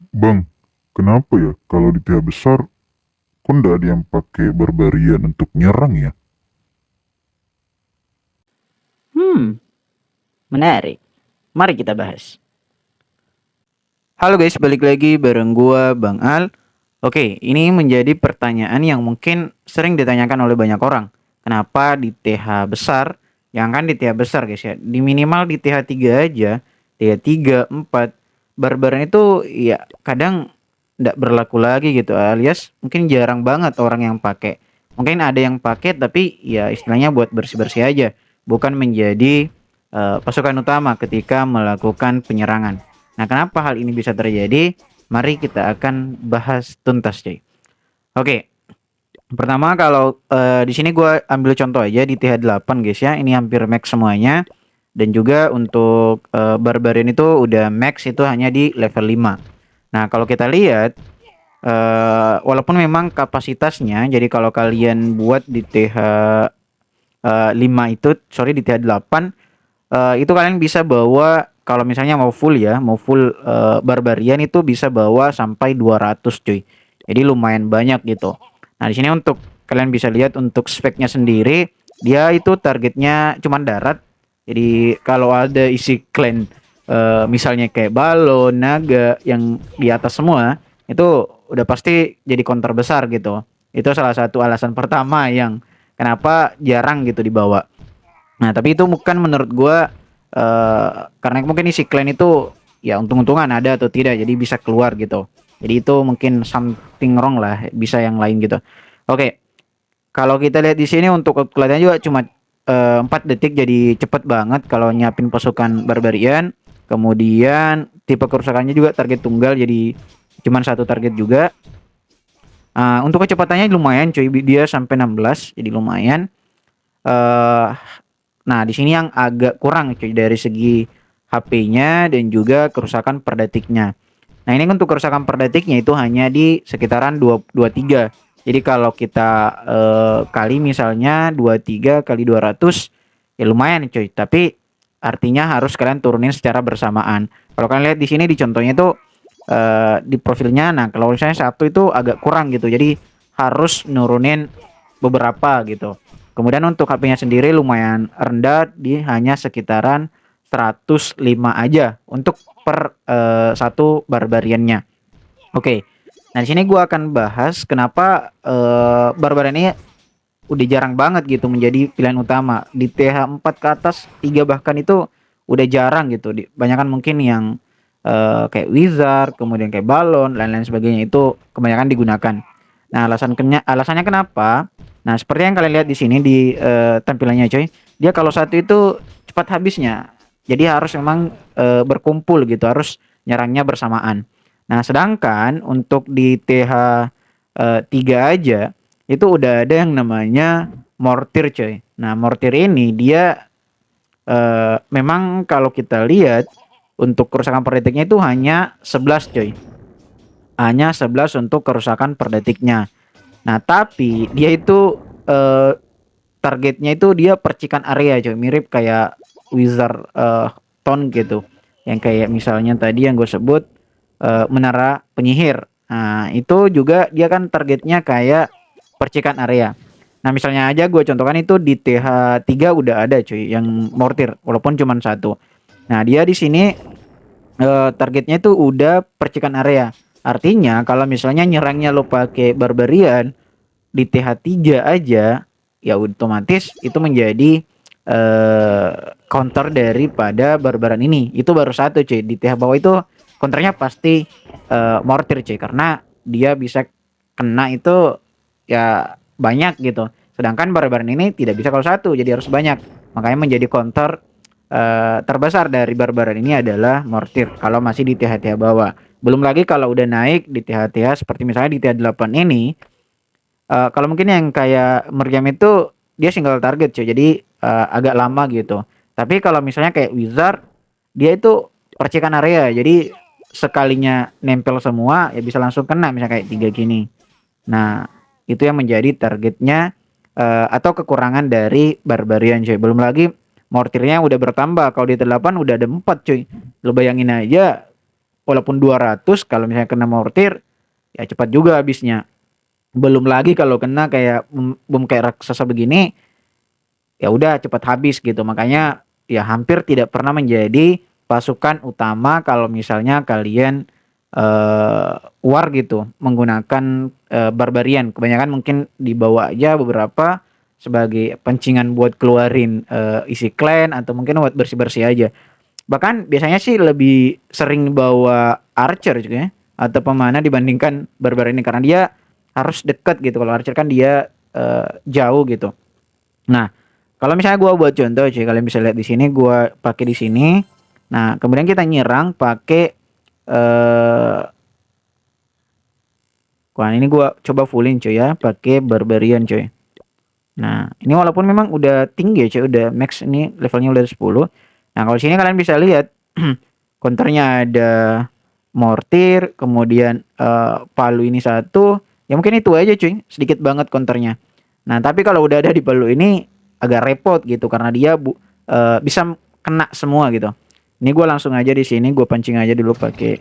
Bang, kenapa ya kalau di TH besar kok nggak ada yang pakai barbarian untuk nyerang ya? Hmm, menarik. Mari kita bahas. Halo guys, balik lagi bareng gua Bang Al. Oke, ini menjadi pertanyaan yang mungkin sering ditanyakan oleh banyak orang. Kenapa di TH besar? Yang kan di TH besar guys ya. Di minimal di TH 3 aja, TH 3, 4, barbaran itu ya kadang nggak berlaku lagi gitu, alias mungkin jarang banget orang yang pakai. Mungkin ada yang pakai tapi ya istilahnya buat bersih-bersih aja, bukan menjadi pasukan utama ketika melakukan penyerangan. Nah, kenapa hal ini bisa terjadi? Mari kita akan bahas tuntas, cuy. Oke, pertama kalau di sini gue ambil contoh aja di TH8 guys ya. Ini hampir max semuanya. Dan juga untuk Barbarian itu udah max itu hanya di level 5. Nah, kalau kita lihat walaupun memang kapasitasnya, jadi kalau kalian buat di TH 5 itu, sorry di TH 8, itu kalian bisa bawa kalau misalnya mau full ya, mau full Barbarian itu bisa bawa sampai 200 cuy. Jadi lumayan banyak gitu. Nah, di sini untuk kalian bisa lihat untuk speknya sendiri, dia itu targetnya cuman darat. Jadi kalau ada isi clan misalnya kayak balon, naga yang di atas semua, itu udah pasti jadi counter besar gitu. Itu salah satu alasan pertama yang kenapa jarang gitu dibawa. Nah, tapi itu bukan menurut gua karena mungkin isi clan itu ya untung-untungan ada atau tidak, jadi bisa keluar gitu. Jadi itu mungkin something wrong lah, bisa yang lain gitu. Oke, kalau kita lihat di sini untuk kelihatannya juga cuma 4 detik, jadi cepet banget kalau nyiapin pasukan barbarian. Kemudian tipe kerusakannya juga target tunggal, jadi cuma satu target juga. Untuk kecepatannya lumayan cuy, dia sampai 16, jadi lumayan. Eh Nah, di sini yang agak kurang cuy dari segi HP-nya dan juga kerusakan per detiknya. Nah, ini untuk kerusakan per detiknya itu hanya di sekitaran 23. Jadi kalau kita kali misalnya 23 kali 200 ya lumayan cuy. Tapi artinya harus kalian turunin secara bersamaan. Kalau kalian lihat di sini di contohnya itu di profilnya, nah kalau misalnya satu itu agak kurang gitu. Jadi harus nurunin beberapa gitu. Kemudian untuk HP-nya sendiri lumayan rendah, di hanya sekitaran 105 aja untuk per satu barbariannya. Oke. Nah, di sini gua akan bahas kenapa barbarian ini udah jarang banget gitu menjadi pilihan utama. Di TH4 ke atas 3 bahkan itu udah jarang gitu. Banyakan mungkin yang kayak wizard, kemudian kayak balon, lain-lain sebagainya itu kebanyakan digunakan. Nah, alasannya kenapa? Nah, seperti yang kalian lihat di sini di tampilannya coy. Dia kalau satu itu cepat habisnya. Jadi harus memang berkumpul gitu, harus nyerangnya bersamaan. Nah, sedangkan untuk di TH 3 aja itu udah ada yang namanya mortir coy. Nah, mortir ini dia memang kalau kita lihat untuk kerusakan per detiknya itu hanya 11 coy. Hanya 11 untuk kerusakan per detiknya. Nah, tapi dia itu targetnya itu dia percikan area coy, mirip kayak wizard tone gitu. Yang kayak misalnya tadi yang gue sebut menara penyihir. Nah, itu juga dia kan targetnya kayak percikan area. Nah, misalnya aja gue contohkan itu di TH3 udah ada cuy yang mortir walaupun cuma satu. Nah, dia di sini targetnya itu udah percikan area. Artinya kalau misalnya nyerangnya lo pakai barbarian di TH3 aja, ya otomatis itu menjadi counter daripada barbaran ini. Itu baru satu cuy. Di TH bawah itu counternya pasti mortir cuy, karena dia bisa kena itu ya banyak gitu. Sedangkan barbaran ini tidak bisa kalau satu, jadi harus banyak. Makanya menjadi counter terbesar dari barbaran ini adalah mortir kalau masih di TH-TH bawah. Belum lagi kalau udah naik di TH-TH seperti misalnya di TH8 ini, kalau mungkin yang kayak Meriam itu dia single target cuy. Jadi agak lama gitu. Tapi kalau misalnya kayak Wizard, dia itu percikan area. Jadi sekalinya nempel semua ya bisa langsung kena, misalnya kayak 3 gini. Nah, itu yang menjadi targetnya atau kekurangan dari Barbarian cuy. Belum lagi mortirnya udah bertambah. Kalau di 8 udah ada 4 cuy. Lo bayangin aja walaupun 200 kalau misalnya kena mortir ya cepat juga habisnya. Belum lagi kalau kena kayak bom kayak raksasa begini, ya udah cepat habis gitu. Makanya ya hampir tidak pernah menjadi pasukan utama kalau misalnya kalian war gitu menggunakan barbarian. Kebanyakan mungkin dibawa aja beberapa sebagai pancingan buat keluarin isi clan atau mungkin buat bersih-bersih aja. Bahkan biasanya sih lebih sering bawa archer juga ya atau pemanah dibandingkan barbarian ini karena dia harus dekat gitu. Kalau archer kan dia jauh gitu. Nah, kalau misalnya gua buat contoh cuy, kalian bisa lihat di sini gua pakai di sini. Nah, kemudian kita nyerang pakai wah ini gua coba fullin cuy ya, pakai barbarian cuy. Nah, ini walaupun memang udah tinggi ya cuy, udah max ini levelnya udah 10. Nah, kalau sini kalian bisa lihat counternya ada mortir, kemudian palu ini satu. Ya mungkin itu aja cuy, sedikit banget counternya. Nah, tapi kalau udah ada di palu ini agak repot gitu karena dia bisa kena semua gitu. Ini gue langsung aja di sini gue pancing aja dulu pakai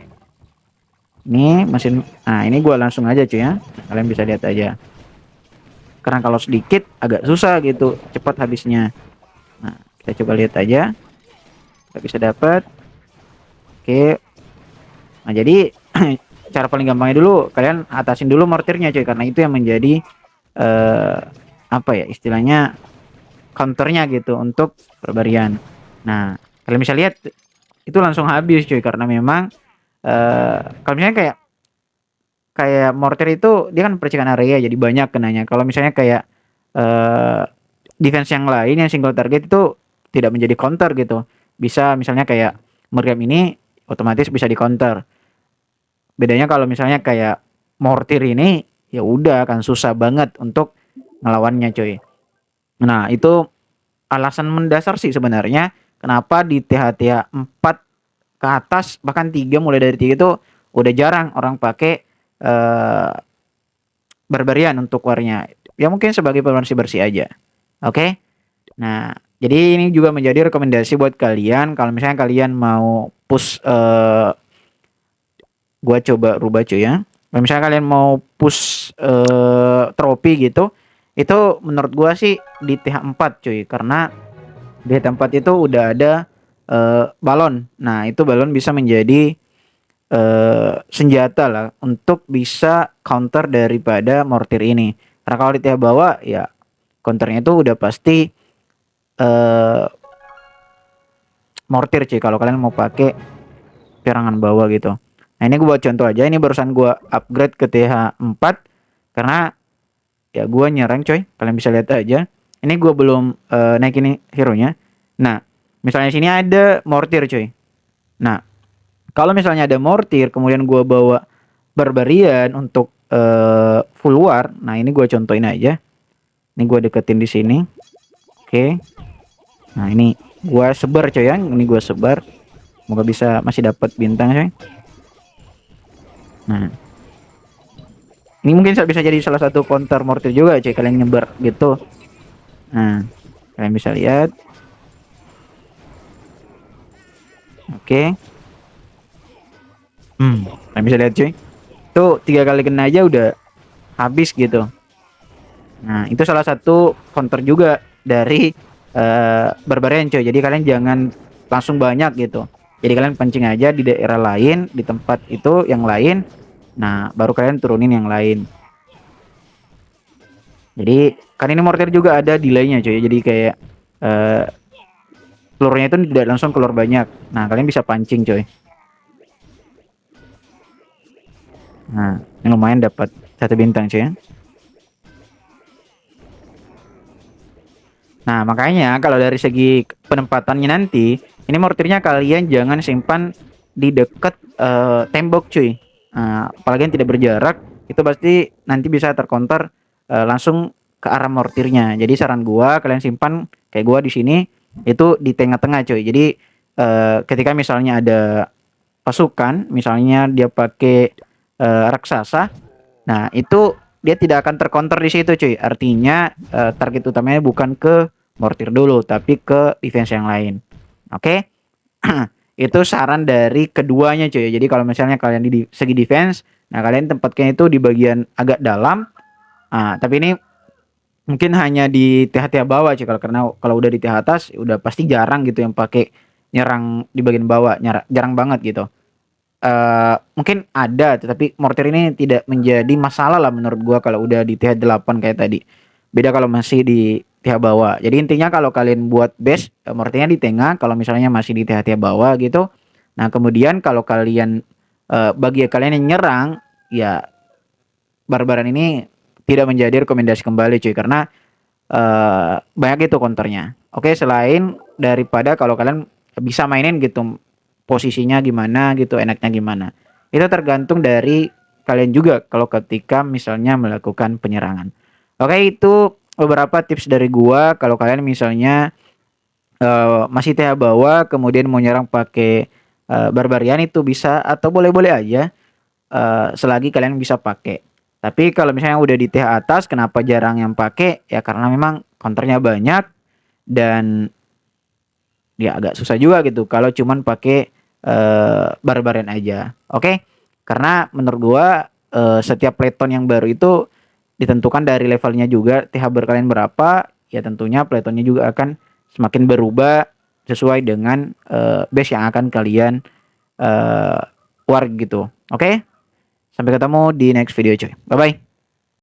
ini mesin. Nah, ini gue langsung aja cuy ya. Kalian bisa lihat aja. Karena kalau sedikit agak susah gitu, cepat habisnya. Nah, kita coba lihat aja. Kita bisa dapat. Oke. Nah, jadi cara paling gampangnya dulu kalian atasin dulu mortirnya cuy karena itu yang menjadi eh apa ya istilahnya counternya gitu untuk barbarian. Nah, kalian bisa lihat itu langsung habis cuy karena memang kalau misalnya kayak kayak mortir itu dia kan percikan area jadi banyak kenanya. Kalau misalnya kayak eh defense yang lain yang single target itu tidak menjadi counter gitu. Bisa misalnya kayak meriam ini otomatis bisa di counter. Bedanya kalau misalnya kayak mortir ini ya udah kan susah banget untuk ngelawannya cuy. Nah, itu alasan mendasar sih sebenarnya kenapa di TH-TH 4 ke atas bahkan 3 mulai dari 3 itu udah jarang orang pakai eh barbarian untuk warnya. Ya mungkin sebagai bersih-bersih aja. Oke. Nah, jadi ini juga menjadi rekomendasi buat kalian kalau misalnya kalian mau push gua coba rubah cuy ya. Kalau misalnya kalian mau push trofi gitu, itu menurut gua sih di TH4 cuy karena di TH4 itu udah ada balon. Nah, itu balon bisa menjadi senjata lah untuk bisa counter daripada mortir ini. Karena kalau di TH bawah ya counternya itu udah pasti mortir cuy kalau kalian mau pakai serangan bawah gitu. Nah, ini gue buat contoh aja. Ini barusan gue upgrade ke TH4 karena ya gue nyerang coy. Kalian bisa lihat aja. Ini gue belum naik ini hero-nya. Nah, misalnya sini ada mortir coy. Nah, kalau misalnya ada mortir kemudian gue bawa barbarian untuk full war. Nah, ini gue contohin aja. Ini gue deketin di sini. Oke. Nah, ini gue sebar coy ya. Ini gue sebar. Semoga bisa masih dapat bintang coy. Nah, ini mungkin bisa jadi salah satu counter mortir juga cuy kalian nyebar gitu. Nah, kalian bisa lihat. Oke. Kalian bisa lihat cuy. Itu 3 kali kena aja udah habis gitu. Nah, itu salah satu counter juga dari barbarian cuy. Jadi kalian jangan langsung banyak gitu. Jadi kalian pancing aja di daerah lain, di tempat itu yang lain. Nah, baru kalian turunin yang lain. Jadi kan ini mortir juga ada delaynya cuy. Jadi kayak telurnya itu tidak langsung keluar banyak. Nah, kalian bisa pancing coy. Nah, ini lumayan dapat 1 bintang cuy ya. Nah, makanya kalau dari segi penempatannya nanti, ini mortirnya kalian jangan simpan di dekat tembok cuy. Nah, apalagi yang tidak berjarak, itu pasti nanti bisa tercounter langsung ke arah mortirnya. Jadi saran gua kalian simpan kayak gua di sini itu di tengah-tengah cuy. Jadi ketika misalnya ada pasukan, misalnya dia pakai raksasa, nah itu dia tidak akan tercounter di situ cuy. Artinya target utamanya bukan ke mortir dulu tapi ke defense yang lain. Oke. Itu saran dari keduanya cuy. Jadi kalau misalnya kalian di segi defense, nah kalian tempatkan itu di bagian agak dalam. Nah, tapi ini mungkin hanya di TH-TH bawah cuy. Karena kalau udah di TH atas udah pasti jarang gitu yang pakai nyerang di bagian bawah, jarang banget gitu. Mungkin ada, tetapi mortir ini tidak menjadi masalah lah menurut gua kalau udah di TH8 kayak tadi. Beda kalau masih di TH bawah. Jadi intinya kalau kalian buat base, mortirnya di tengah, kalau misalnya masih di TH-TH bawah gitu. Nah, kemudian kalau kalian bagi kalian yang nyerang, ya barbaran ini tidak menjadi rekomendasi kembali cuy karena banyak itu counternya. Oke, selain daripada kalau kalian bisa mainin gitu posisinya gimana gitu, enaknya gimana. Itu tergantung dari kalian juga kalau ketika misalnya melakukan penyerangan. Oke, itu beberapa tips dari gua kalau kalian misalnya masih TH bawah kemudian mau nyerang pakai barbarian itu bisa atau boleh-boleh aja selagi kalian bisa pakai. Tapi kalau misalnya udah di TH atas kenapa jarang yang pakai? Ya karena memang counternya banyak dan ya agak susah juga gitu kalau cuman pakai barbarian aja. Oke? Karena menurut gua setiap playton yang baru itu ditentukan dari levelnya juga TH kalian berapa, ya tentunya playtonnya juga akan semakin berubah sesuai dengan base yang akan kalian war gitu. Oke? Sampai ketemu di next video cuy. Bye bye.